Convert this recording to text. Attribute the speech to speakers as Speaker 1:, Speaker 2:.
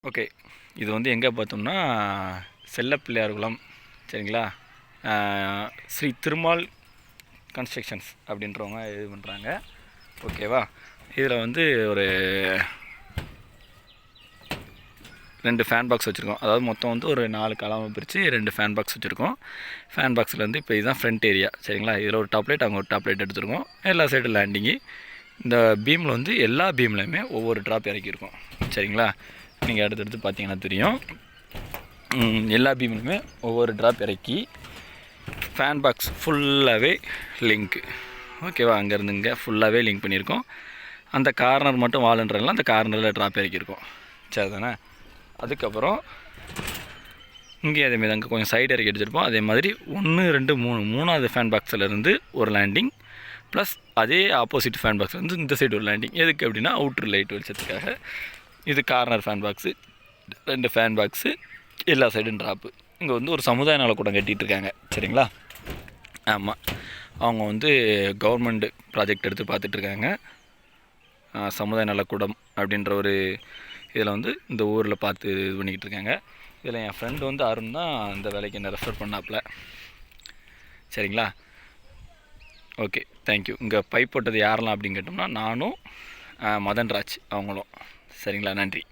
Speaker 1: Okay, இது வந்து எங்கே பார்த்தோம்னா செல்லப்பிள்ளையார்குளம், சரிங்களா? ஸ்ரீ திருமால் கன்ஸ்ட்ரக்ஷன்ஸ் அப்படின்றவங்க இது பண்ணுறாங்க. ஓகேவா? இதில் வந்து ஒரு 2 ஃபேன் பாக்ஸ் வச்சுருக்கோம். அதாவது மொத்தம் வந்து ஒரு 4 காலமாக பிரித்து 2 ஃபேன் பாக்ஸ் வச்சுருக்கோம். ஃபேன் பாக்ஸில் வந்து இப்போ இதுதான் ஃப்ரண்ட் ஏரியா, சரிங்களா? இதில் ஒரு டாப்லைட், அங்கே ஒரு டாப்லைட் எடுத்துருக்கோம். எல்லா சைடும் லேண்டிங்கு. இந்த பீமில் வந்து எல்லா பீம்லையுமே ஒவ்வொரு ட்ராப் இறக்கியிருக்கோம், சரிங்களா? நீங்கள் அடுத்தடுத்து பார்த்தீங்கன்னா தெரியும். எல்லா பீம்லையுமே ஒவ்வொரு ட்ராப் இறக்கி ஃபேன் பாக்ஸ் ஃபுல்லாகவே லிங்க்கு, ஓகேவா? அங்கேருந்து இங்கே ஃபுல்லாகவே லிங்க் பண்ணியிருக்கோம். அந்த கார்னர் மட்டும் வால்ன்றதுலாம் அந்த கார்னரில் ட்ராப் இறக்கியிருக்கோம், சரி தானே? அதுக்கப்புறம் இங்கே அதேமாதிரி அங்கே கொஞ்சம் சைடு இறக்கி எடுத்துருப்போம். அதே மாதிரி 1, 2, 3 மூணாவது ஃபேன் பாக்ஸிலேருந்து ஒரு லேண்டிங், ப்ளஸ் அதே ஆப்போசிட் ஃபேன் பாக்ஸ்லேருந்து இந்த சைடு ஒரு லேண்டிங். எதுக்கு அப்படின்னா அவுட்ரு லைட் வெளிச்சத்துக்காக. இது corner fan box, 2 fan box, எல்லா சைடும் ட்ராப்பு. இங்கே வந்து ஒரு சமுதாய நலக்கூடம் கட்டிகிட்ருக்காங்க, சரிங்களா? ஆமாம், அவங்க வந்து கவர்மெண்ட் ப்ராஜெக்ட் எடுத்து பார்த்துட்ருக்காங்க. சமுதாய நலக்கூடம் அப்படின்ற ஒரு இதில் வந்து இந்த ஊரில் பார்த்து இது பண்ணிக்கிட்டு இருக்காங்க. இதில் என் ஃப்ரெண்டு வந்து அருண் தான் இந்த வேலைக்கு என்ன ரெஃபர் பண்ணாப்புல, சரிங்களா? Okay, thank you. இங்கே பைப் போட்டது யாரெல்லாம் அப்படின்னு கேட்டோம்னா நானும் மதன்ராஜ் அவங்களும், சரிங்களா? நன்றி.